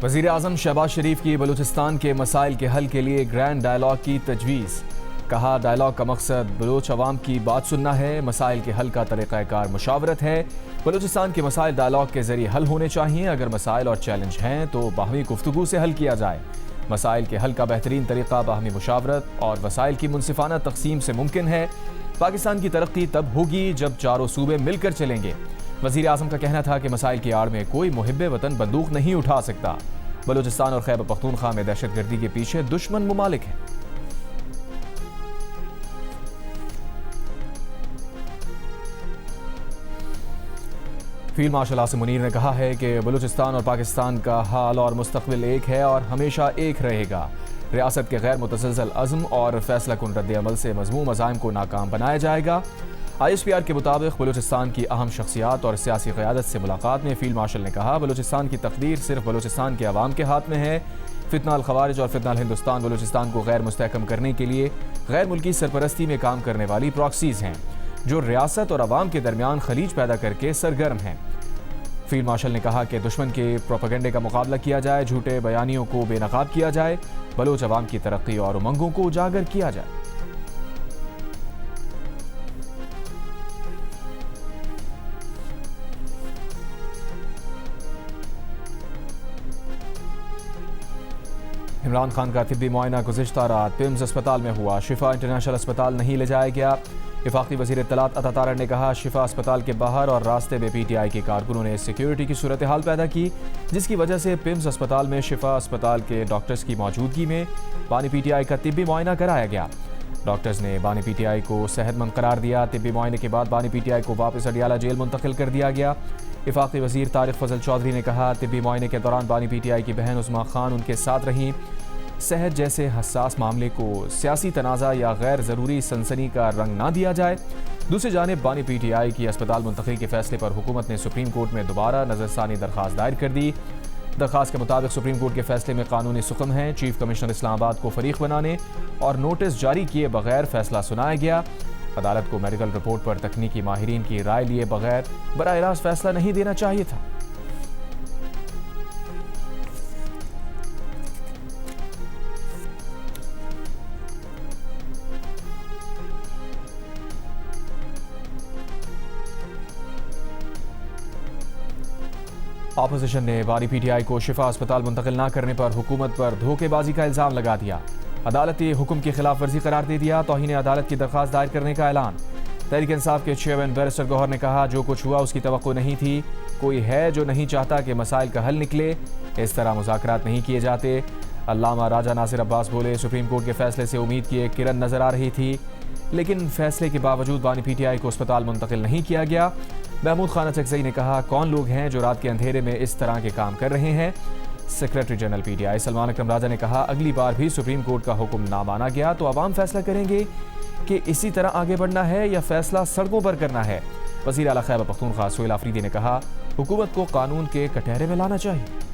वज़ीर आज़म शहबाज शरीफ की बलूचिस्तान के मसाइल के हल के लिए ग्रैंड डायलॉग की तजवीज़। कहा, डायलॉग का मकसद बलूच अवाम की बात सुनना है। मसाइल के हल का तरीक़ाकार मुशावरत है। बलूचिस्तान के मसाइल डायलॉग के ज़रिए हल होने चाहिए। अगर मसाइल और चैलेंज हैं तो बाहमी गुफ्तगू से हल किया जाए। मसाइल के हल का बेहतरीन तरीक़ा बाहमी मुशावरत और वसाइल की मुनसिफाना तक़सीम से मुमकिन है। पाकिस्तान की तरक्की तब होगी जब चारों सूबे मिलकर चलेंगे। वज़ीर आज़म का कहना था कि मसाइल की आड़ में कोई मुहिब्बे वतन बंदूक नहीं उठा सकता। बलूचिस्तान और खैबर पख्तूनख्वा में दहशतगर्दी के पीछे दुश्मन मुमालिक हैं। फील्ड मार्शल आसिम मुनीर ने कहा है कि बलूचिस्तान और पाकिस्तान का हाल और मुस्तकबिल एक है और हमेशा एक रहेगा। रियासत के गैर मुतसलसल अज़्म और फैसला कुन रद्द अमल से मज़मूम अज़ाइम को नाकाम बनाया जाएगा। ISPR के मुताबिक बलूचिस्तान की अहम शख्सियात और सियासी क़यादत से मुलाकात में फील्ड मार्शल ने कहा, बलूचिस्तान की तकदीर सिर्फ बलूचिस्तान के अवाम के हाथ में है। फितना अल खवारिज और फितना अल हिंदुस्तान बलूचिस्तान को गैर मुस्तहकम करने के लिए गैर मुल्की सरपरस्ती में काम करने वाली प्रॉक्सीज हैं जो रियासत और अवाम के दरमियान खलीज पैदा करके सरगर्म हैं। फील्ड मार्शल ने कहा कि दुश्मन के प्रोपेगेंडे का मुकाबला किया जाए, झूठे बयानियों को बेनकाब किया जाए, बलूच अवाम की तरक्की और उमंगों को उजागर किया जाए। इमरान खान का तिब्बी मुआयना गुज़िश्ता रात पिम्स अस्पताल में हुआ। शिफा इंटरनेशनल अस्पताल नहीं ले जाया गया। वफाकी वज़ीर इत्तलात अता तारड़ ने कहा, शिफा अस्पताल के बाहर और रास्ते में PTI के कारकुनों ने सिक्योरिटी की सूरत हाल पैदा की, जिसकी वजह से पिम्स अस्पताल में शिफा अस्पताल के डॉक्टर्स की मौजूदगी में बानी PTI का तिब्बी मुआयना कराया गया। डॉक्टर्स ने बानी PTI को सेहतमंद करार दिया। तिब्बी मुआयने के बाद बानी PTI को वापस अडियाला जेल मुंतकिल कर दिया गया। वफाकी वज़ीर तारिक फजल चौधरी ने कहा, तिब्बी मुआयने के दौरान बानी PTI की बहन उस्मा खान उनके साथ रहीं। सेहत जैसे हसास मामले को सियासी तनाज़ा या गैर ज़रूरी सनसनी का रंग ना दिया जाए। दूसरी जानिब बानी PTI की अस्पताल मुंतकिल के फैसले पर हुकूमत ने सुप्रीम कोर्ट में दोबारा नज़रसानी दरख्वास्त दायर कर दी। दरख्वास्त के मुताबिक सुप्रीम कोर्ट के फैसले में कानूनी सुकम है। चीफ कमिश्नर इस्लामाबाद को फरीक बनाने और नोटिस जारी किए बगैर फैसला सुनाया गया। अदालत को मेडिकल रिपोर्ट पर तकनीकी माहिरीन की राय लिए बगैर बराह रास्त फैसला नहीं देना चाहिए था। ऑपोजिशन ने बानी PTI को शिफा अस्पताल मुंतकिल न करने पर हुकूमत पर धोखेबाजी का इल्ज़ाम लगा दिया। अदालती हुक्म की खिलाफ वर्जी करार दे दिया। तौहीन अदालत की दरख्वास्त दायर करने का ऐलान। तहरीक इंसाफ के चेयरमैन बैरिस्टर गौहर ने कहा, जो कुछ हुआ उसकी तवक्को नहीं थी। कोई है जो नहीं चाहता कि मसाइल का हल निकले। इस तरह मुज़ाकरात नहीं किए जाते। अल्लामा राजा नासिर अब्बास बोले, सुप्रीम कोर्ट के फैसले से उम्मीद की एक किरण नजर आ रही थी, लेकिन फैसले के बावजूद बानी PTI को अस्पताल मुंतकिल नहीं किया गया। महमूद खान अचकज़ई ने कहा, कौन लोग हैं जो रात के अंधेरे में इस तरह के काम कर रहे हैं। सेक्रेटरी जनरल PTI सलमान अकरम राजा ने कहा, अगली बार भी सुप्रीम कोर्ट का हुक्म ना माना गया तो अवाम फैसला करेंगे कि इसी तरह आगे बढ़ना है या फैसला सड़कों पर करना है। वज़ीर आला खैबर पख्तूनख्वा सुहेल आफरीदी ने कहा, हुकूमत को कानून के कटहरे में लाना चाहिए।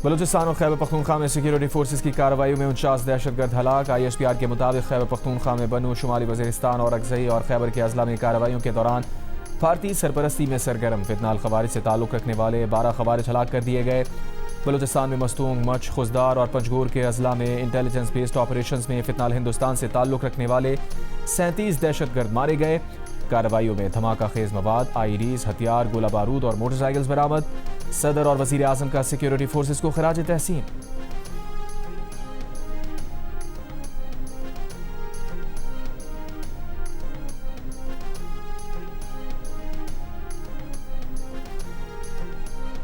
बलूचिस्तान और खैबर पख्तूनख्वा में सिक्योरिटी फोर्सेस की कार्रवाइयों में 49 दहशतगर्द हलाक। ISPR के मुताबिक खैबर पख्तूनख्वा में बनू, शुमाली वज़ीरिस्तान और अक्ज़ई और खैबर के अजला में कार्रवाइयों के दौरान भारतीय सरपरस्ती में सरगर्म फितना अल खवारिज से ताल्लुक़ रखने वाले 12 खवारिज हलाक कर दिए गए। बलूचिस्तान में मस्तूंग, मच, खुजदार और पंजगोर के अजला में इंटेलिजेंस बेस्ड ऑपरेशन में फितना अल हिंदुस्तान से ताल्लुक़ रखने वाले 37 दहशतगर्द मारे गए। कार्रवाइयों में धमाका खेज मवाद, IEDs, हथियार, गोला बारूद और मोटरसाइकिल्स बरामद। सदर और वज़ीर आज़म का सिक्योरिटी फोर्सेस को खराज तहसीन।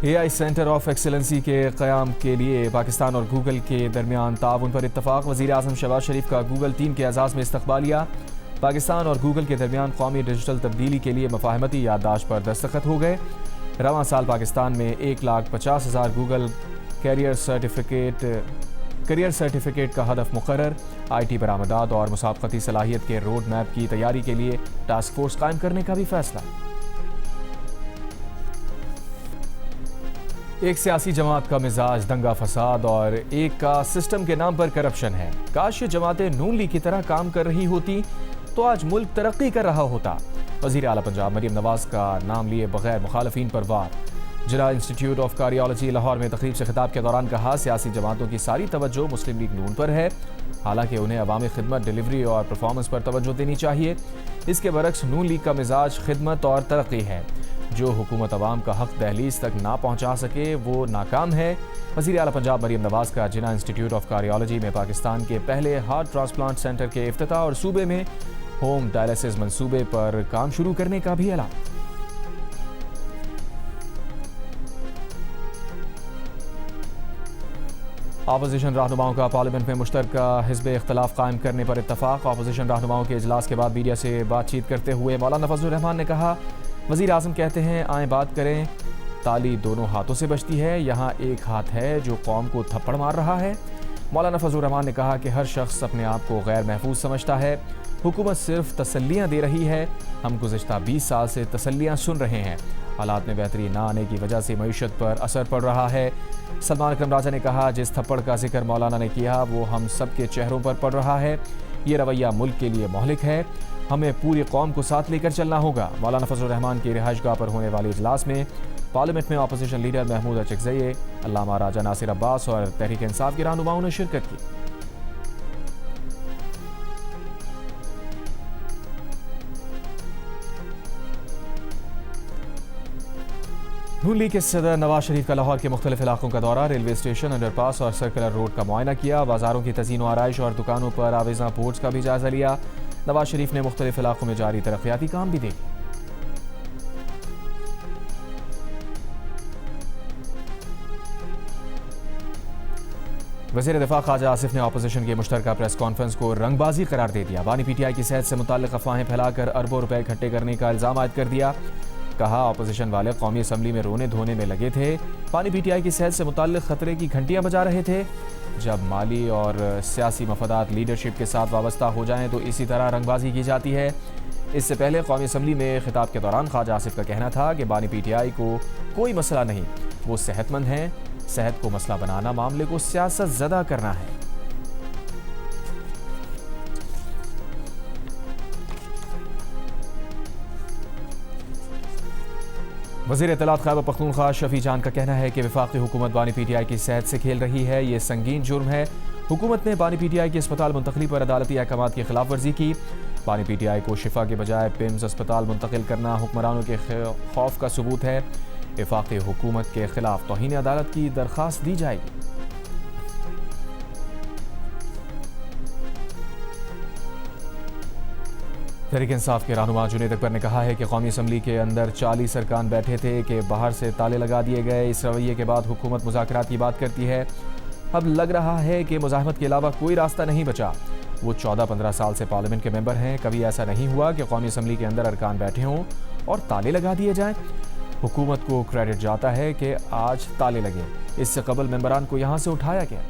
AI सेंटर ऑफ एक्सीलेंसी के क़याम के लिए पाकिस्तान और गूगल के दरमियान ताउन पर इत्तफाक। वज़ीर आज़म शहबाज शरीफ का गूगल टीम के एजाज़ में इस्तक़बालिया। पाकिस्तान और गूगल के दरमियान कौमी डिजिटल तब्दीली के लिए मफाहमती याददाश्त पर दस्तखत हो गए। रवां साल पाकिस्तान में 1,50,000 Google career certificate career certificate का हदफ मुकर्रर, IT बरामदात और मुसाबकती सलाहियत के रोड मैप की तैयारी के लिए टास्क फोर्स कायम करने का भी फैसला। एक सियासी जमात का मिजाज दंगा फसाद और एक का सिस्टम के नाम पर करप्शन है। काश ये जमातें नून लीग की तरह काम कर रही होती तो आज मुल्क तरक्की कर रहा होता। वज़ीर आला पंजाब मरियम नवाज का नाम लिए बगैर मुखालफीन पर वार। जिला इंस्टीट्यूट ऑफ कार्डियोलॉजी लाहौर में तकरीब से खिताब के दौरान कहा, सियासी जमातों की सारी तवज्जो मुस्लिम लीग नून पर है, हालांकि उन्हें अवामी खिदमत, डिलीवरी और परफॉर्मेंस पर तवज्जो देनी चाहिए। इसके बरक्स नून लीग का मिजाज खिदमत और तरक्की है। जो हुकूमत अवाम का हक दहलीज तक ना पहुँचा सके वो नाकाम है। वज़ीर आला पंजाब मरियम नवाज का जिला इंस्टीट्यूट ऑफ कार्डियोलॉजी में पाकिस्तान के पहले हार्ट ट्रांसप्लांट सेंटर के इफ्तिताह और सूबे में होम डायलिसिस मंसूबे पर काम शुरू करने का भी ऐलान। अपोजिशन रहनुमाओं का पार्लियामेंट में मुश्तरका हिज़्ब इख्तिलाफ कायम करने पर इत्तफाक। अपोजिशन रहनुमाओं के इजलास के बाद मीडिया से बातचीत करते हुए मौलाना फजलुर रहमान ने कहा, वज़ीर आज़म कहते हैं आए बात करें, ताली दोनों हाथों से बजती है, यहाँ एक हाथ है जो कौम को थप्पड़ मार रहा है। मौलाना फजलुर रहमान ने कहा कि हर शख्स अपने आप को गैर महफूज समझता है, हुकूमत सिर्फ तसल्लियाँ दे रही है। हम गुज़िश्ता 20 साल से तसल्लियाँ सुन रहे हैं। हालात में बेहतरी ना आने की वजह से मईशत पर असर पड़ रहा है। सलमान अकरम राजा ने कहा, जिस थप्पड़ का जिक्र मौलाना ने किया वो हम सब के चेहरों पर पड़ रहा है। ये रवैया मुल्क के लिए मोहलिक है, हमें पूरी कौम को साथ लेकर चलना होगा। मौलाना फजलुर रहमान की रिहाइशगाह पर होने वाले इजलास में पार्लियामेंट में अपोजिशन लीडर महमूद अचकज़ई, अल्लामा राजा नासिर अब्बास और तहरीक इंसाफ के रहनुमाओं ने शिरकत की। नून लीग के सदर नवाज शरीफ का लाहौर के मुख्तलिफ इलाकों का दौरा, रेलवे स्टेशन, अंडरपास और सर्कुलर रोड का मुआयना किया। बाजारों की तज़ीन व आराइश और दुकानों पर आवेज़ा बोर्ड्स का भी जायजा लिया। नवाज शरीफ ने मुख्तलिफ इलाकों में जारी तरक्याती काम भी देखे। वज़ीर दिफा ख्वाजा आसिफ ने अपोजिशन की मुश्तरका प्रेस कॉन्फ्रेंस को रंगबाजी करार दे दिया। बानी PTI की सेहत से मुताल्लिक़ अफवाहें फैलाकर अरबों रुपए इकट्ठे करने का इल्ज़ाम आयद कर दिया। कहा, अपोजिशन वाले कौमी असम्बली में रोने धोने में लगे थे, बानी PTI की सेहत से मुताल्लिक़ खतरे की घंटियां बजा रहे थे। जब माली और सियासी मफादात लीडरशिप के साथ वाबस्ता हो जाएं तो इसी तरह रंगबाजी की जाती है। इससे पहले कौमी असम्बली में खिताब के दौरान ख्वाजा आसिफ का कहना था कि बानी PTI को कोई मसला नहीं, वो सेहतमंद हैं, सेहत को मसला बनाना मामले को सियासत ज़दा करना है। वज़ीर इत्तलात खैबर पख्तूनख्वा शफी जान का कहना है कि वफाकी हुकूमत बानी PTI की सेहत से खेल रही है, ये संगीन जुर्म है। हुकूमत ने बानी PTI की अस्पताल मुंतकली पर अदालती अहकाम की खिलाफ वर्जी की। बानी PTI को शिफा के बजाय पिम्स अस्पताल मुंतकिल करना हुक्मरानों के खौफ का सबूत है। वफाकी हुकूमत के खिलाफ तौहीन अदालत की दरख्वास्त दी जाएगी। तहरीक इंसाफ के रहनुमा जुनैद अकबर ने कहा है कि कौमी असम्बली के अंदर 40 अरकान बैठे थे कि बाहर से ताले लगा दिए गए। इस रवैये के बाद हुकूमत मुज़ाकरात की बात करती है। अब लग रहा है कि मुज़ाहमत के अलावा कोई रास्ता नहीं बचा। वो 14-15 साल से पार्लियामेंट के मेंबर हैं, कभी ऐसा नहीं हुआ कि कौमी असम्बली के अंदर अरकान बैठे हों और ताले लगा दिए जाएँ। हुकूमत को क्रेडिट जाता है कि आज ताले लगे, इससे कबल मेंबरान को यहाँ से उठाया गया।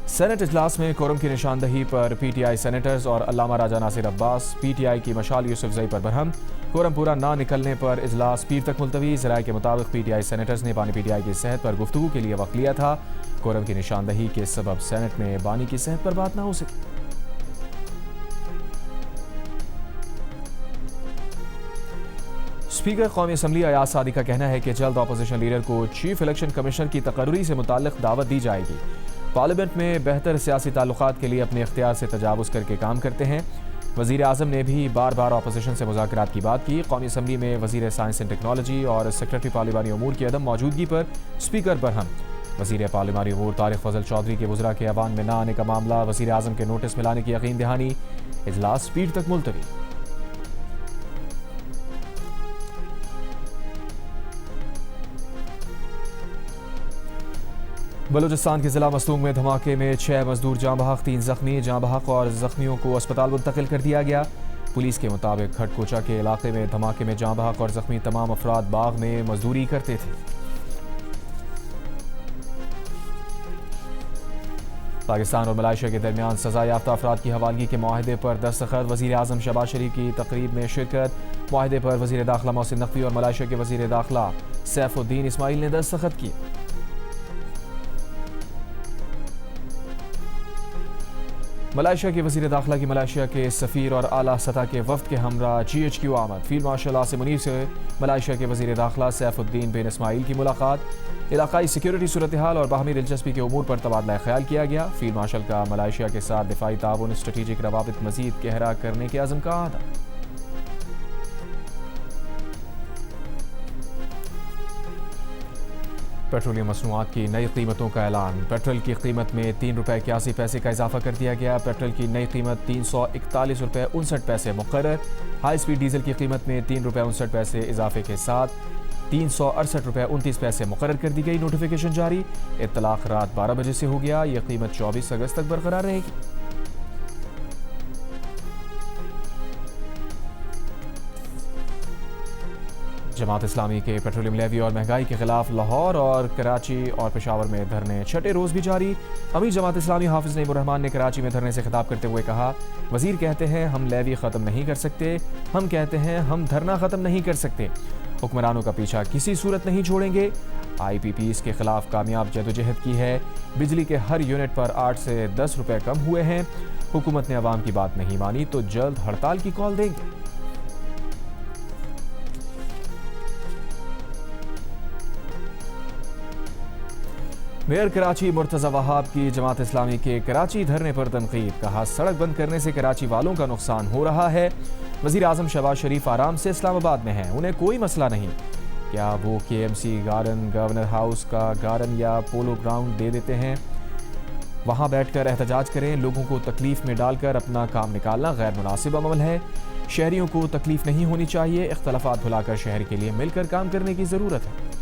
सेनेट इजलास में कोरम की निशानदही पर PTI सेनेटर्स और अल्लामा राजा नासिर अब्बास, PTI की मशाल यूसुफजई पर बरहम। कोरम पूरा ना निकलने पर इजलास पीर तक मुलतवी। ज़राए के मुताबिक PTI सेनेटर्स ने बानी PTI की सेहत पर गुफ्तगू के लिए वक्त लिया था। कोरम की निशानदही के सबब सेनेट में बानी की सेहत पर बात ना हो सकी। स्पीकर कौमी असम्बली अयाज सादी का कहना है कि जल्द अपोजिशन लीडर को चीफ इलेक्शन कमिश्नर की तकर्री से मुताल्लिक दावत दी जाएगी। पार्लियामेंट में बेहतर सियासी ताल्लुकात के लिए अपने इख्तियार से तजावुज़ करके काम करते हैं। वज़ीर आज़म ने भी बार बार अपोजिशन से मुज़ाकरात की बात की। कौमी असम्बली में वज़ीर साइंस एंड टेक्नोलॉजी और सेक्रेटरी पार्लिमानी अमूर की अदम मौजूदगी पर स्पीकर बरहम। वज़ीर पार्लिमानी अमूर तारिक फजल चौधरी के वज़रा के ऐवान में न आने का मामला वज़ीर आज़म के नोटिस में लाने की यकीन दहानी। इजलास पीर तक मुलतवी। बलूचिस्तान के जिला मस्तूंग में धमाके में 6 मजदूर जाँ बहक, 3 जख्मी। जाँ बहक और जख्मियों को अस्पताल मुंतकिल कर दिया गया। पुलिस के मुताबिक खटकोचा के इलाके में धमाके में जाँ बहक और जख्मी तमाम अफराद बाग में मजदूरी करते थे। पाकिस्तान और मलाइशिया के दरमियान सजा याफ्ता अफराद की हवालगी के माहदे पर दस्तखत। वज़ीर आज़म शहबाज शरीफ की तकरीब में शिरकत। माहदे पर वज़ीर दाखिला मोहसिन नकवी और मलाइशिया के वज़ीर दाखिला सैफुद्दीन इस्माइल ने दस्तखत किए। मलाइशिया के वज़ीर दाखिला की मलाइशिया के सफ़ीर और आला सतह के वफ्द के हमरा GHQ आमद। फील्ड मार्शल आसिम मुनीर से मलाइशिया के वज़ीर दाखिला सैफुद्दीन बिन इस्माइल की मुलाकात। इलाकाई सिक्योरिटी सूरत हाल और बाहमी दिलचस्पी के उमूर पर तबादला ख्याल किया गया। फील्ड मार्शल का मलाइशिया के साथ दिफाई ताउन स्ट्रेटेजिक रवाबित मज़ीद गहरा करने के अज़म का आदा। पेट्रोलियम मसनूआत की नई कीमतों का ऐलान। पेट्रोल की कीमत में ₹3.81 का इजाफा कर दिया गया। पेट्रोल की नई कीमत ₹341.59 मुकर्रर। हाई स्पीड डीजल की कीमत में ₹3.59 इजाफे के साथ ₹368.29 मुकर्रर कर दी गई। नोटिफिकेशन जारी। इत्तलाक रात 12 बजे से हो गया। यह कीमत 24 अगस्त तक बरकरार रहेगी। जमात इस्लामी के पेट्रोलियम लेवी और महंगाई के खिलाफ लाहौर और कराची और पेशावर में धरने छठे रोज भी जारी। अमीर जमात इस्लामी हाफिज नईमुर रहमान ने कराची में धरने से खिताब करते हुए कहा, वजीर कहते हैं हम लेवी ख़त्म नहीं कर सकते, हम कहते हैं हम धरना ख़त्म नहीं कर सकते। हुक्मरानों का पीछा किसी सूरत नहीं छोड़ेंगे। IPPs के खिलाफ कामयाब जदोजहद की है। बिजली के हर यूनिट पर 8 से 10 रुपए कम हुए हैं। हुकूमत ने अवाम की बात नहीं मानी तो जल्द हड़ताल की कॉल देंगे। मेयर कराची मुर्तज़ा वहाब की जमात इस्लामी के कराची धरने पर तनकीद। कहा, सड़क बंद करने से कराची वालों का नुकसान हो रहा है। वज़ीर आज़म शहबाज शरीफ आराम से इस्लामाबाद में हैं, उन्हें कोई मसला नहीं। क्या वो KMC गार्डन, गवर्नर हाउस का गार्डन या पोलो ग्राउंड दे देते हैं, वहाँ बैठकर एहतजाज करें। लोगों को तकलीफ में डालकर अपना काम निकालना गैर मुनासिब अमल है। शहरियों को तकलीफ नहीं होनी चाहिए। इख्तलाफात भुलाकर शहर के लिए मिलकर काम करने की ज़रूरत है।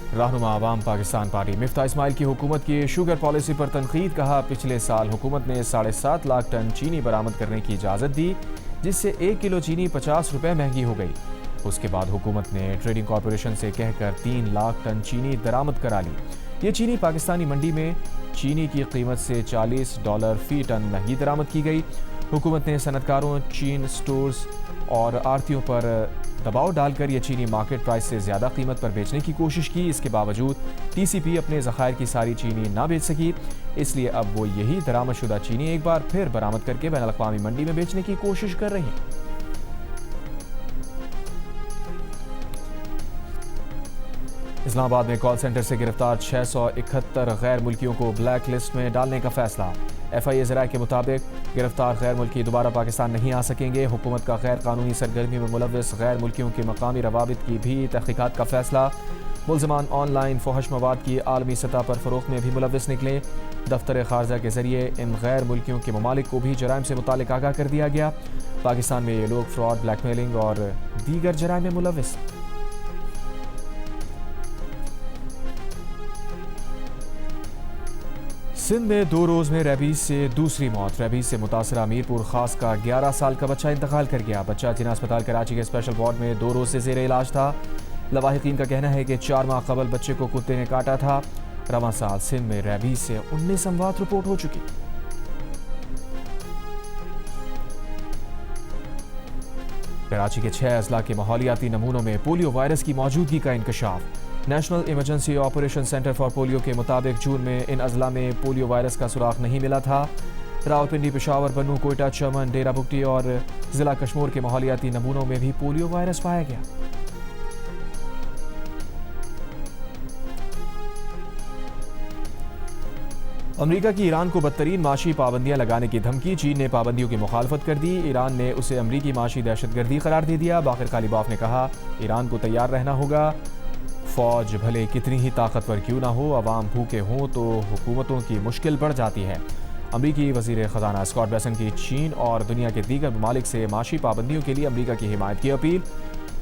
रहनुमा आवाम पाकिस्तान पार्टी मिफ्ता इस्माइल की हुकूमत की शुगर पॉलिसी पर तनकीद। कहा, पिछले साल हुकूमत ने 7.5 लाख टन चीनी बरामद करने की इजाज़त दी, जिससे 1 किलो चीनी 50 रुपये महंगी हो गई। उसके बाद हुकूमत ने ट्रेडिंग कॉरपोरेशन से कहकर 3 लाख टन चीनी दरामद करा ली। ये चीनी पाकिस्तानी मंडी में चीनी की कीमत से $40 फी टन महंगी दरामद की गई। हुकूमत ने सनतकारों, चीन स्टोर्स और आढ़तियों पर दबाव डालकर यह चीनी मार्केट प्राइस से ज़्यादा कीमत पर बेचने की कोशिश की। इसके बावजूद TCP अपने ज़खायर की सारी चीनी ना बेच सकी, इसलिए अब वो यही दरामदशुदा चीनी एक बार फिर बरामद करके बैनुल अक़वामी मंडी में बेचने की कोशिश कर रही है। इस्लामाबाद में कॉल सेंटर से गिरफ्तार 671 गैर मुल्कियों को ब्लैक लिस्ट में डालने का फैसला। FIA ज़राए के मुताबिक गिरफ्तार गैर मुल्की दोबारा पाकिस्तान नहीं आ सकेंगे। हुकूमत का गैर कानूनी सरगर्मी में मुलव्वस गैर मुल्कियों के मकामी रवाबित की भी तहकीकात का फैसला। मुल्ज़मान ऑनलाइन फहश मवाद की आलमी सतह पर फ़रोख्त में भी मुलव्वस निकले। दफ्तर ख़ारजा के ज़रिए इन गैर मुल्कियों के ममालिक को भी जराइम से मुतालिक आगाह कर दिया गया। पाकिस्तान में ये लोग फ्रॉड, ब्लैकमेलिंग और दीगर जराइम में मुलव्वस। सिंध में 2 रोज़ में रेबीज से दूसरी मौत। रेबीज से मुतासरा मीरपुर खास का 11 साल का बच्चा इंतकाल कर गया। बच्चा जिना अस्पताल कराची के स्पेशल वार्ड में 2 रोज़ से ज़ेर इलाज था। लवाहिकीन का कहना है कि 4 माह कबल बच्चे को कुत्ते ने काटा था। रवां साल सिंध में रेबीज से 19 अमवात रिपोर्ट हो चुकी। कराची के 6 अजला के माहौलियाती नमूनों में पोलियो वायरस की मौजूदगी का इंकशाफ। National emergency operation centre for polio के मुताबिक जून में इन अजला में पोलियो वायरस का सुराग नहीं मिला था। रावलपिंडी, पेशावर, बन्नू, कोयटा, चमन, डेरा बुगटी और जिला कश्मीर के माहौलियाती नमूनों में भी पोलियो वायरस पाया गया। अमेरिका की ईरान को बदतरीन माशी पाबंदियां लगाने की धमकी। चीन ने पाबंदियों की मुखालफत कर दी। ईरान ने उसे अमरीकी माशी दहशतगर्दी करार दे दिया। बाकर कालिबाफ ने कहा, ईरान को तैयार रहना होगा। फौज भले कितनी ही ताकतवर क्यों ना हो, अवाम भूखे हों तो हुकूमतों की मुश्किल बढ़ जाती है। अमरीकी वज़ीर ख़ज़ाना स्कॉट बेसन की चीन और दुनिया के दीगर ममालिक से माशी पाबंदियों के लिए अमरीका की हिमायत की अपील।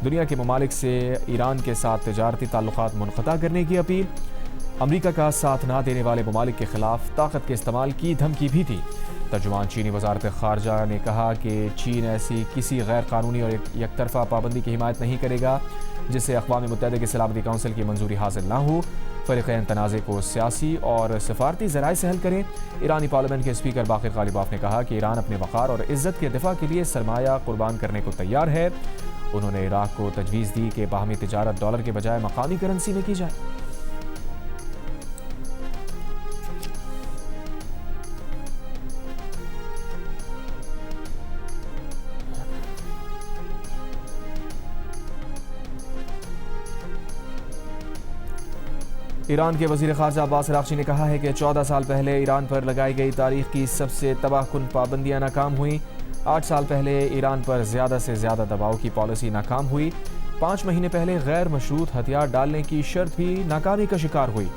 दुनिया के ममालिक से ईरान के साथ तिजारती ताल्लुकात मुनक़ता करने की अपील। अमरीका का साथ ना देने वाले ममालिक के खिलाफ ताकत के इस्तेमाल की धमकी भी थी। तर्जुमान चीनी वज़ारत ख़ारजा ने कहा कि चीन ऐसी किसी गैर कानूनी और एकतरफ़ा पाबंदी की हिमायत नहीं करेगा जिससे अक़वाम मुत्तहिदा की सलामती काउंसिल की मंजूरी हासिल ना हो। फरीक़ैन तनाज़े को सियासी और सफारती ज़राए से हल करें। ईरानी पार्लियामेंट के स्पीकर बाक़िर ग़ालिबाफ ने कहा कि ईरान अपने वक़ार और इज़्ज़त के दिफ़ा के लिए सरमाया कुर्बान करने को तैयार है। उन्होंने इराक़ को तजवीज़ दी कि बाहमी तिजारत डॉलर के बजाय मकामी करेंसी में की जाए। ईरान के वज़ीर ख़ारजा अब्बास अराग़ची ने कहा है कि 14 साल पहले ईरान पर लगाई गई तारीख़ की सबसे तबाहकुन पाबंदियाँ नाकाम हुई। 8 साल पहले ईरान पर ज़्यादा से ज़्यादा दबाव की पॉलिसी नाकाम हुई। 5 महीने पहले गैर मशरूत हथियार डालने की शर्त भी नाकामी का शिकार हुई।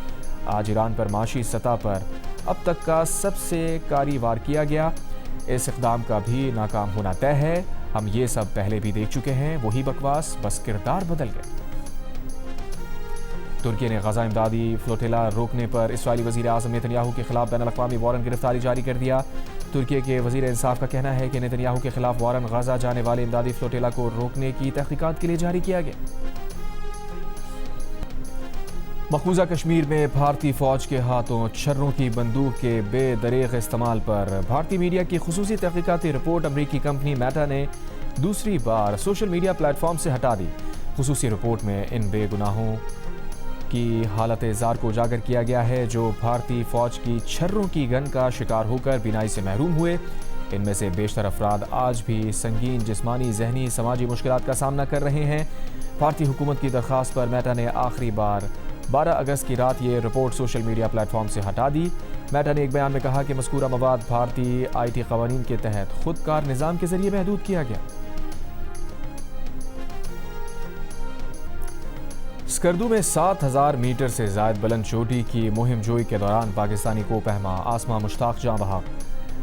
आज ईरान पर माशी सतह पर अब तक का सबसे कारी वार किया गया। इस इक़दाम का भी नाकाम होना तय है। हम ये सब पहले भी देख चुके हैं, वही बकवास, बस किरदार बदल गए। तुर्की ने गजा इमदादी फ्लोटिला रोकने पर इस्राईली वज़ीर आज़म नेतन्याहू के खिलाफ बैन अल-अक़वामी वारंट गिरफ्तारी जारी कर दिया। तुर्की के वज़ीर इंसाफ का कहना है कि नेतन्याहू के खिलाफ वारंट गजा जाने वाले इमदादी फ्लोटिला को रोकने की तहक़ीक़ात के लिए जारी किया गया। मक़बूज़ा कश्मीर में भारतीय फ़ौज के हाथों छर्रों की बंदूक के बेदरीग़ इस्तेमाल पर भारतीय मीडिया की ख़ुसूसी तहक़ीक़ाती रिपोर्ट अमरीकी कंपनी मेटा ने दूसरी बार सोशल मीडिया प्लेटफॉर्म से हटा दी। ख़ुसूसी रिपोर्ट में इन बेगुनाहों की हालत ज़ार को उजागर किया गया है जो भारतीय फ़ौज की छर्रों की गन का शिकार होकर बीनाई से महरूम हुए। इनमें से बेशतर अफराद आज भी संगीन जिस्मानी, जहनी, समाजी मुश्किलात का सामना कर रहे हैं। भारतीय हुकूमत की दरख्वास्त पर मेटा ने आखिरी बार 12 अगस्त की रात ये रिपोर्ट सोशल मीडिया प्लेटफॉर्म से हटा दी। मेटा ने एक बयान में कहा कि मज़कूरा मवाद भारतीय IT क़वानीन के तहत खुदकार निज़ाम के ज़रिए महदूद किया गया। स्कर्दू में 7000 मीटर से ज़ायद बुलंद चोटी की मुहिम जोई के दौरान पाकिस्तानी को पहमा आसमा मुश्ताक जाँ बहा।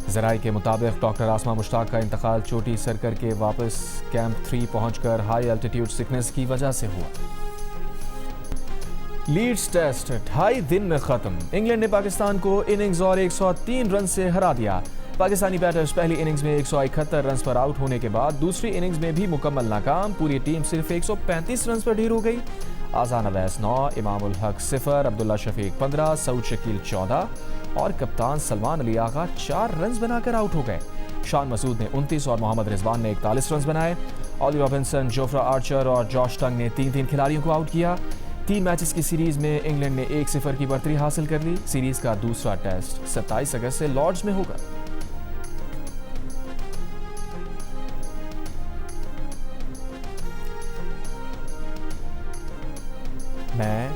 ज़राए के मुताबिक डॉक्टर आसमा मुश्ताक का इंतकाल चोटी सर करके वापस कैंप 3 पहुंचकर हाई एल्टीट्यूड सिकनेस की वजह से हुआ। लीड्स टेस्ट 2.5 दिन में ख़त्म। इंग्लैंड ने पाकिस्तान को इनिंग्स और 103 रन से हरा दिया। पाकिस्तानी बैटर्स पहली इनिंग्स में 171 रन पर आउट होने के बाद दूसरी इनिंग्स में भी मुकम्मल नाकाम। पूरी टीम सिर्फ 135 रन पर ढेर हो गई। आज़ान अवैस 9, इमामुल हक 0, अब्दुल्ला शफीक 15, सऊद शकील 14 और कप्तान सलमान अली आगा 4 रन बनाकर आउट हो गए। शान मसूद ने 29 और मोहम्मद रिजवान ने 41 रन बनाए। ऑली रॉबिन्सन, जोफ्रा आर्चर और जॉश टंग ने 3-3 खिलाड़ियों को आउट किया। 3 मैचेस की सीरीज में इंग्लैंड ने 1-0 की बढ़तरी हासिल कर ली। सीरीज का दूसरा टेस्ट 27 अगस्त से लॉर्ड्स में होगा। मैं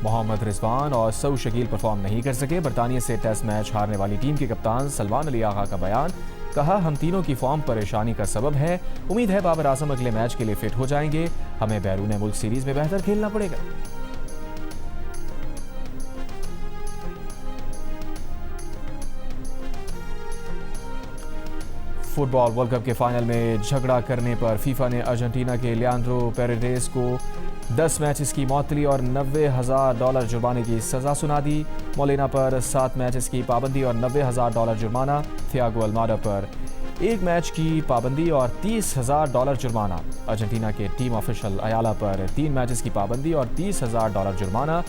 मोहम्मद रिजवान और सऊद शकील परफॉर्म नहीं कर सके। बरतानिया से टेस्ट मैच हारने वाली टीम के कप्तान सलमान अली आगा का बयान। कहा, हम तीनों की फॉर्म परेशानी का सबब है। उम्मीद है बाबर आजम अगले मैच के लिए फिट हो जाएंगे। हमें बैरून मुल्क सीरीज में बेहतर खेलना पड़ेगा। फुटबॉल वर्ल्ड कप के फाइनल में झगड़ा करने पर फीफा ने अर्जेंटीना के लियांड्रो पेरेरेस को 10 मैचेस की मौतली और $90,000 जुर्माने की सज़ा सुना दी। मोलिना पर 7 मैचेस की पाबंदी और $90,000 जुर्माना। थियागो अल्माडा पर 1 मैच की पाबंदी और $30,000 जुर्माना। अर्जेंटीना के टीम ऑफिशियल अयाला पर 3 मैचेस की पाबंदी और $30,000 जुर्माना।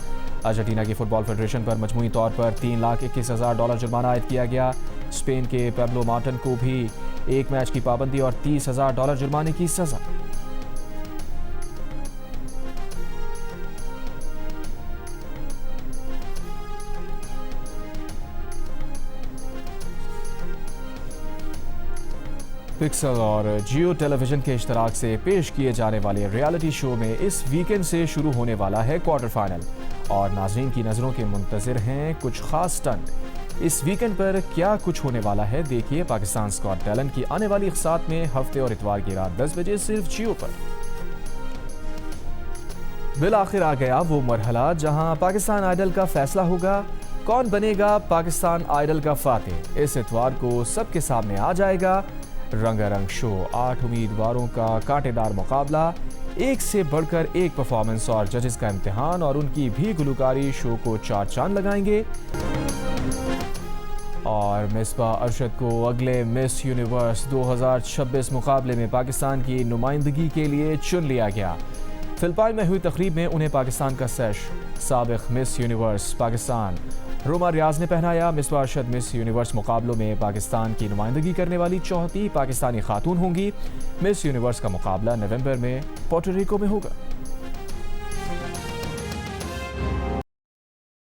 अर्जेंटीना की फुटबॉल फेडरेशन पर मजमूई तौर पर $3,21,000 जुर्माना आयद किया गया। स्पेन के पेब्लो मार्टिन को भी 1 मैच की पाबंदी और $30,000 जुर्माने की सजा। पिक्सल और जियो टेलीविजन के इश्तराक से पेश किए जाने वाले रियलिटी शो में इस वीकेंड से शुरू होने वाला है क्वार्टर फाइनल और नाज़रीन की नज़रों के मुंतज़िर हैं कुछ खास स्टंट। इस वीकेंड पर क्या कुछ होने वाला है, देखिए पाकिस्तान गॉट टैलेंट की आने वाली इक़सात में हफ्ते और इतवार की रात 10 बजे सिर्फ जियो पर। बिल आखिर आ गया वो मरहला जहां पाकिस्तान आइडल का फैसला होगा। कौन बनेगा पाकिस्तान आइडल का फातेह, इस इतवार को सबके सामने आ जाएगा। रंगारंग शो, 8 उम्मीदवारों का कांटेदार मुकाबला, एक से बढ़कर एक परफॉर्मेंस और जजेस का इम्तिहान और उनकी भी गुलकारी शो को 4 चांद लगाएंगे। और मिसबा अरशद को अगले मिस यूनिवर्स 2026 मुकाबले में पाकिस्तान की नुमाइंदगी के लिए चुन लिया गया। फिलिपाइन में हुई तकरीब में उन्हें पाकिस्तान का सैश साबिक मिस यूनिवर्स पाकिस्तान रोमा रियाज ने पहनाया। मिस पार्षद मिस यूनिवर्स मुकाबलों में पाकिस्तान की नुमाइंदगी करने वाली चौथी पाकिस्तानी खातून होंगी। मिस यूनिवर्स का मुकाबला नवंबर में पोर्टो रिको में होगा।